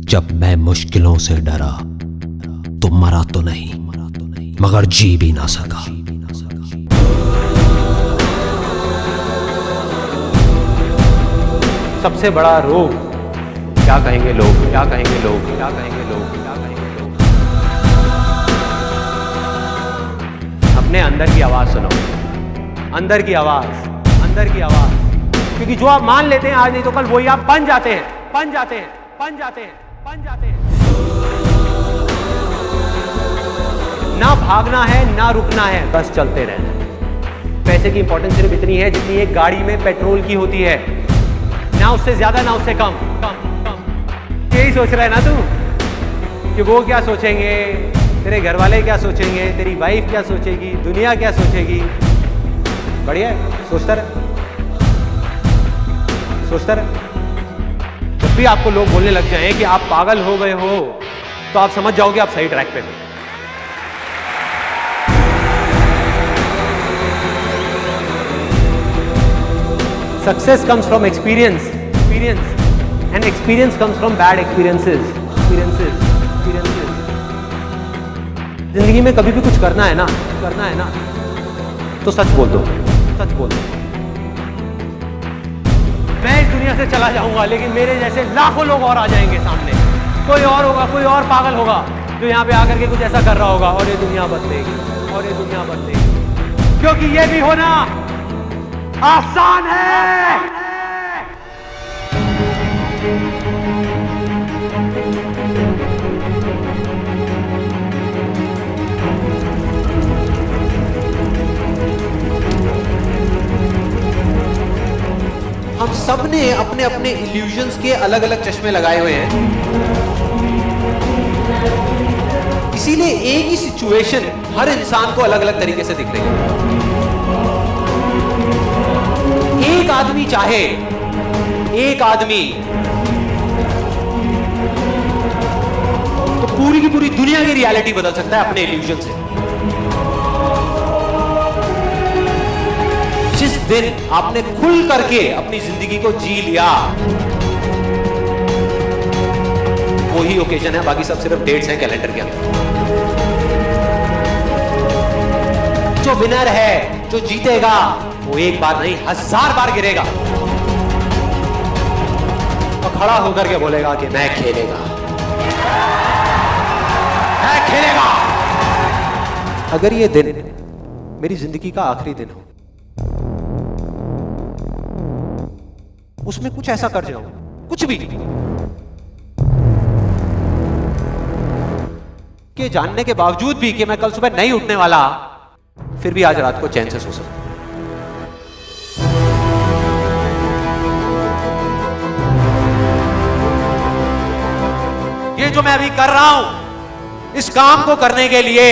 जब मैं मुश्किलों से डरा तो मरा तो नहीं मगर जी भी ना सका। सबसे बड़ा रोग क्या कहेंगे लोग, क्या कहेंगे लोग, क्या कहेंगे लोग, क्या कहेंगे लोग। अपने अंदर की आवाज सुनो, अंदर की आवाज, अंदर की आवाज। क्योंकि जो आप मान लेते हैं आज नहीं तो कल वही आप बन जाते हैं, बन जाते हैं, बन जाते हैं, बन जाते हैं। ना भागना है ना रुकना है, बस चलते रहना है। पैसे की इंपॉर्टेंस सिर्फ इतनी है जितनी एक गाड़ी में पेट्रोल की होती है, ना उससे ज्यादा ना उससे कम। यही सोच रहा है ना तू कि वो क्या सोचेंगे, तेरे घर वाले क्या सोचेंगे, तेरी वाइफ क्या सोचेगी, दुनिया क्या सोचेगी। बढ़िया है, सोचता रहे, सोचता रहे। जब भी आपको लोग बोलने लग जाएं कि आप पागल हो गए हो तो आप समझ जाओगे आप सही ट्रैक पे हो। Success comes from experience, and experience comes from bad experiences. जिंदगी में कभी भी कुछ करना है ना, तो सच बोल दो, सच बोल दो। मैं इस दुनिया से चला जाऊंगा लेकिन मेरे जैसे लाखों लोग और आ जाएंगे सामने। कोई और होगा, कोई और पागल होगा जो यहाँ पे आकर के कुछ ऐसा कर रहा होगा और ये दुनिया बदलेगी, और ये दुनिया बदलेगी। क्योंकि ये भी होना आसान है। हम सब ने अपने अपने इल्यूजन्स के अलग अलग चश्मे लगाए हुए हैं, इसीलिए एक ही सिचुएशन हर इंसान को अलग अलग तरीके से दिख रही है। एक आदमी चाहे, एक आदमी तो पूरी की पूरी दुनिया की रियलिटी बदल सकता है अपने इल्यूजन से। जिस दिन आपने खुल करके अपनी जिंदगी को जी लिया वही ओकेजन है, बाकी सब सिर्फ डेट्स हैं कैलेंडर के अंदर। जो विनर है, जो जीतेगा, वो एक बार नहीं 1000 बार गिरेगा और खड़ा होकर के बोलेगा कि मैं खेलेगा, मैं खेलेगा। अगर ये दिन मेरी जिंदगी का आखिरी दिन हो, उसमें कुछ ऐसा कर जाऊं, कुछ भी, कि जानने के बावजूद भी कि मैं कल सुबह नहीं उठने वाला, फिर भी आज रात को चैन से सो सकूं। ये जो मैं अभी कर रहा हूं, इस काम को करने के लिए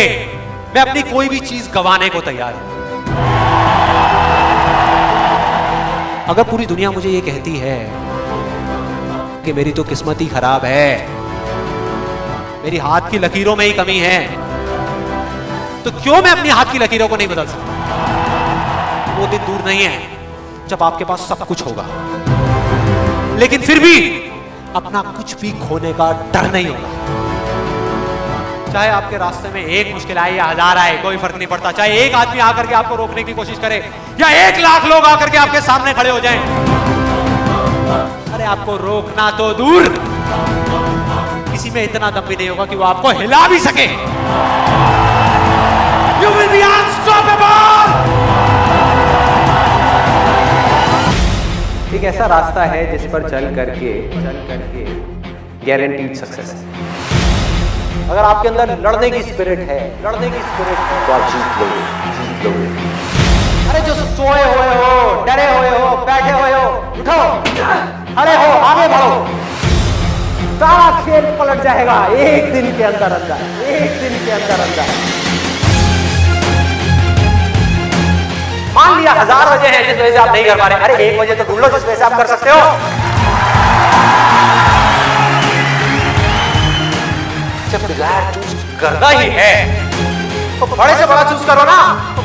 मैं अपनी कोई भी चीज गंवाने को तैयार हूं। अगर पूरी दुनिया मुझे ये कहती है कि मेरी तो किस्मत ही खराब है, मेरी हाथ की लकीरों में ही कमी है, तो क्यों मैं अपनी हाथ की लकीरों को नहीं बदल सकता? वो दिन दूर नहीं है जब आपके पास सब कुछ होगा, लेकिन फिर भी अपना कुछ भी खोने का डर नहीं होगा। चाहे आपके रास्ते में एक मुश्किल आए या 1000 आए, कोई फर्क नहीं पड़ता। चाहे एक आदमी आकर के आपको रोकने की कोशिश करे या 1 लाख लोग आकर के आपके सामने खड़े हो जाएं, अरे आपको रोकना तो दूर, किसी में इतना दम भी नहीं होगा कि वो आपको हिला भी सके। You will be unstoppable! एक ऐसा रास्ता है जिस पर चल करके गारंटीड सक्सेस है। अगर आपके अंदर लड़ने की स्पिरिट है, तो आप जीत लोगे। अरे जो सोए हुए हो, डरे हुए हो, बैठे हुए हो, उठो, खड़े हो, आगे बढ़ो। सारा खेल पलट जाएगा एक दिन के अंदर, एक दिन के अंदर। मान लिया 1000 वजह है जिस वजह से आप नहीं कर पा रहे, अरे 1 वजह तो ढूंढ लो जिस वजह से आप कर सकते हो। जब डिजायर चूज करना ही है तो बड़े से बड़ा चूज करो ना,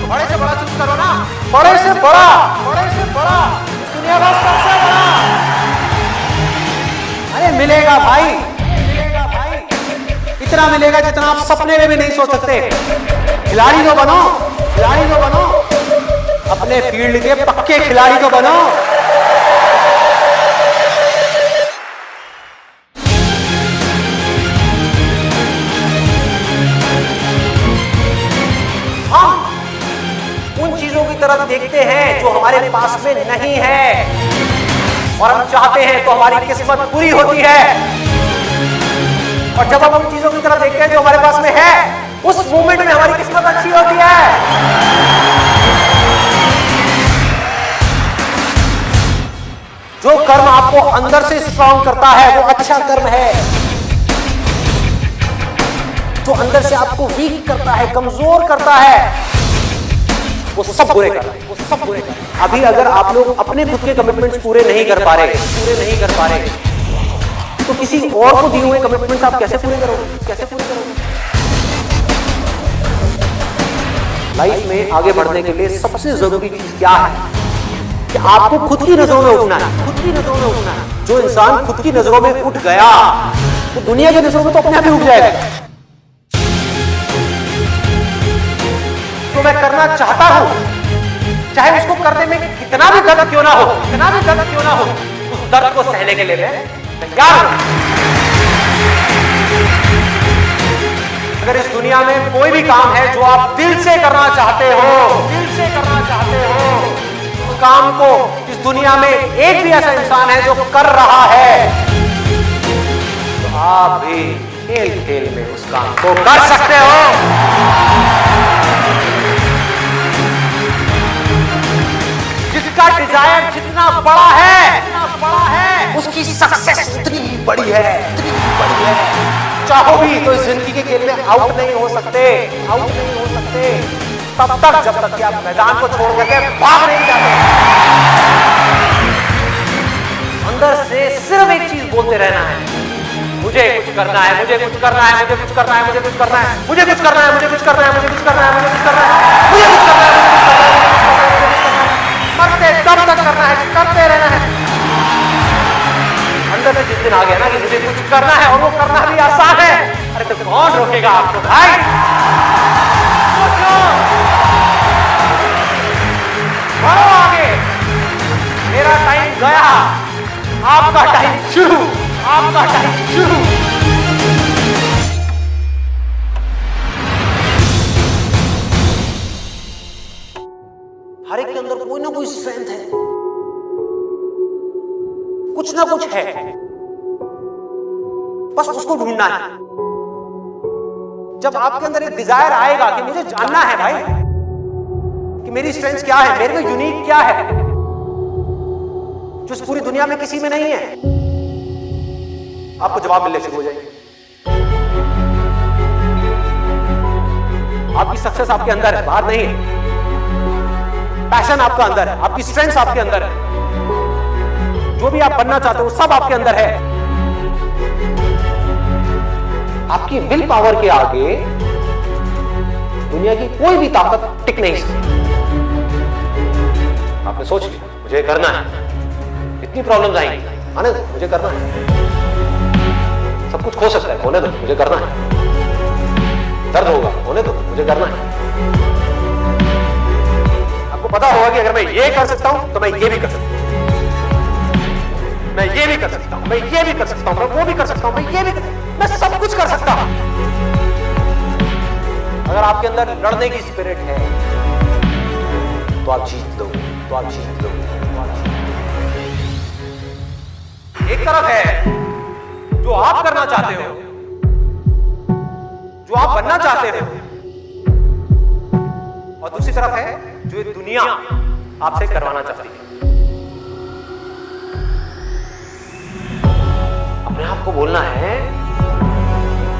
बड़े से बड़ा, दुनिया का सबसे बड़ा। मिलेगा भाई, मिलेगा भाई, इतना मिलेगा जितना आप सपने में भी नहीं सोच सकते। खिलाड़ी तो बनो, खिलाड़ी तो बनो, अपने फील्ड के पक्के खिलाड़ी तो बनो। हम उन चीजों की तरफ देखते हैं जो हमारे पास में नहीं है, और हम चाहते हैं तो हमारी किस्मत पूरी होती है। और जब हम उन चीजों की तरफ देखते हैं जो हमारे पास में है, उस मोमेंट में हमारी किस्मत अच्छी होती है। जो कर्म आपको अंदर से स्ट्रांग करता है वो अच्छा कर्म है। जो अंदर से आपको वीक करता है, कमजोर करता है, वो सब बुरे कर रहे हैं, वो सब बुरे कर रहे हैं। अभी अगर आप लोग अपने खुद के कमिटमेंट्स पूरे नहीं कर पा रहे, तो किसी और को दिए हुए कमिटमेंट्स आप कैसे पूरे करोगे, कैसे पूरे करोगे? लाइफ में आगे बढ़ने के लिए सबसे जरूरी चीज क्या है कि आपको खुद की नजरों में उठना है, खुद की नजरों में उठना है। जो इंसान खुद की नजरों में उठ गया तो दुनिया की नजरों में तो अपने आप ही उठ जाएगा। जो मैं करना चाहता हूं, चाहे उसको करने में कितना भी दर्द क्यों ना हो, कितना भी दर्द क्यों ना हो, उस दर्द को सहने के लिए मैं तैयार हूं। अगर इस दुनिया में कोई भी काम है जो आप दिल से करना चाहते हो, दिल से करना चाहते हो, उस काम को इस दुनिया में एक भी ऐसा इंसान है जो कर रहा है, तो आप भी खेल खेल में उस काम को कर सकते हो। जिसका डिजायर जितना बड़ा है, उसकी सक्सेस उतनी बड़ी है, उतनी बड़ी है। चाहो भी तो इस जिंदगी के खेल में आउट नहीं हो सकते, आउट नहीं हो सकते तब तक जब तक कि आप मैदान को छोड़ करके भाग नहीं जाते। अंदर से सिर्फ एक चीज बोलते रहना है, मुझे कुछ करना है, मुझे कुछ करना है, मुझे कुछ करना है, मुझे कुछ करना है, मुझे कुछ करना है, मुझे कुछ करना है, मुझे कुछ करना है, मुझे कुछ करना है, मुझे कुछ करना है, मरते तब तक करना है, करते रहना है। अंदर से जिस दिन आ गया ना कि मुझे कुछ करना है और वो करना भी आसान है, अरे तो कौन रोकेगा आपको भाई? बढ़ो आगे, मेरा टाइम गया, आपका टाइम शुरू, आपका टाइम शुरू। हर एक के अंदर कोई ना कोई स्ट्रेंथ है, कुछ ना कुछ है, बस उसको ढूंढना है। जब आपके अंदर एक डिजायर आएगा कि मुझे जानना है भाई कि मेरी स्ट्रेंथ क्या है, मेरे में यूनिक क्या है जो इस पूरी दुनिया में किसी में नहीं है, आपको जवाब मिलने शुरू हो जाएंगे। आपकी सक्सेस आपके अंदर है, बाहर नहीं है। पैशन आपका अंदर है, आपकी स्ट्रेंथ आपके अंदर है, जो भी आप बनना चाहते हो सब आपके अंदर है। आपकी विल पावर के आगे दुनिया की कोई भी ताकत टिक नहीं सकती। आपने सोच लिया मुझे करना है, इतनी प्रॉब्लम्स आएंगी, आने दो, मुझे करना है। सब कुछ खो सकता है, होने दो, मुझे करना है। दर्द होगा, होने दो, मुझे करना है। आपको पता होगा कि अगर मैं ये कर सकता हूं तो मैं ये भी कर सकता हूं, मैं ये भी कर सकता हूं, मैं ये भी कर सकता हूं, मैं वो भी कर सकता हूं, मैं ये भी मैं सब कुछ कर सकता हूं। अगर आपके अंदर लड़ने की स्पिरिट है तो आप जीत लोगे, तो आप जीत लोगे, तो आप जीत लोगे। एक तरफ है जो आप करना चाहते हो, जो आप बनना चाहते हो, और दूसरी तरफ है जो ये दुनिया आपसे करवाना चाहती है। अपने आप को बोलना है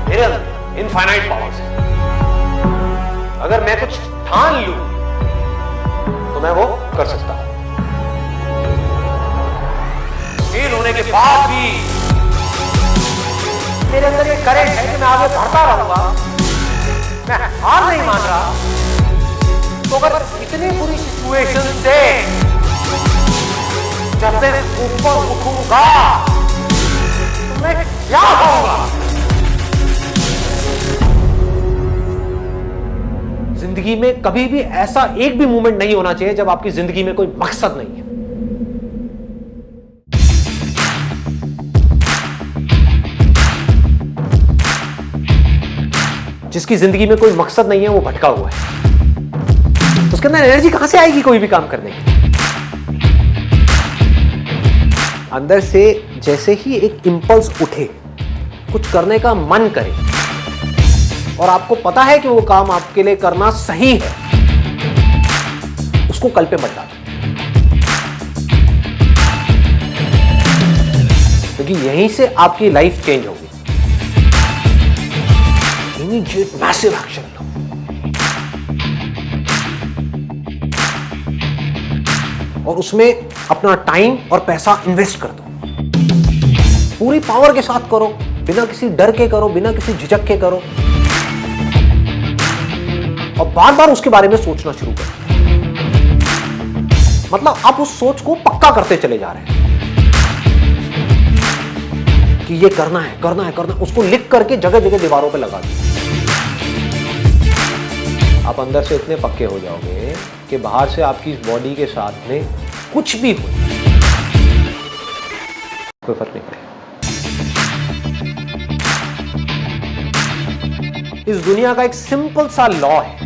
मेरे अंदर इनफाइनाइट पावर्स है, अगर मैं कुछ ठान लूं तो मैं वो कर सकता हूं। फेल होने के बाद भी मेरे अंदर ये करेज है कि मैं आगे बढ़ता रहूंगा, मैं हार नहीं मान रहा। तो अगर इतनी बुरी सिचुएशन से जब मैं ऊपर उठूंगा तो मैं क्या होगा। जिंदगी में कभी भी ऐसा एक भी मोमेंट नहीं होना चाहिए जब आपकी जिंदगी में कोई मकसद नहीं है। जिसकी जिंदगी में कोई मकसद नहीं है वो भटका हुआ है। तो उसके अंदर एनर्जी कहां से आएगी कोई भी काम करने की। अंदर से जैसे ही एक इंपल्स उठे, कुछ करने का मन करे और आपको पता है कि वो काम आपके लिए करना सही है, उसको कल पे मत डालो, क्योंकि यहीं से आपकी लाइफ चेंज होगी। इमीडिएट मैसिव एक्शन लो। और उसमें अपना टाइम और पैसा इन्वेस्ट कर दो। पूरी पावर के साथ करो, बिना किसी डर के करो, बिना किसी झिझक के करो, और बार बार उसके बारे में सोचना शुरू करो। मतलब आप उस सोच को पक्का करते चले जा रहे हैं कि ये करना है, करना है, करना है। उसको लिख करके जगह जगह दीवारों पे लगा दो। आप अंदर से इतने पक्के हो जाओगे कि बाहर से आपकी बॉडी के साथ में कुछ भी हो, कोई फर्क नहीं पड़ेगा। इस दुनिया का एक सिंपल सा लॉ है,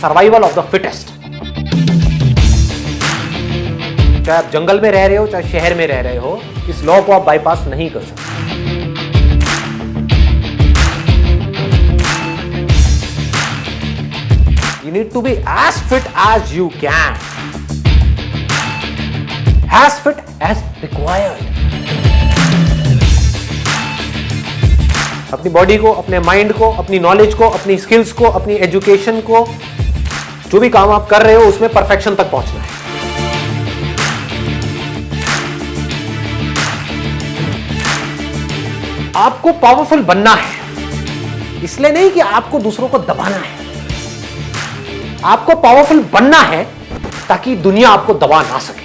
सर्वाइवल ऑफ द फिटेस्ट। चाहे आप जंगल में रह रहे हो, चाहे शहर में रह रहे हो, इस लॉ को आप बाईपास नहीं कर सकते। You need to be as fit as you can, as fit as required. अपनी बॉडी को, अपने माइंड को, अपनी नॉलेज को, अपनी स्किल्स को, अपनी एजुकेशन को, जो भी काम आप कर रहे हो उसमें परफेक्शन तक पहुंचना है। आपको पावरफुल बनना है, इसलिए नहीं कि आपको दूसरों को दबाना है। आपको पावरफुल बनना है ताकि दुनिया आपको दबा ना सके।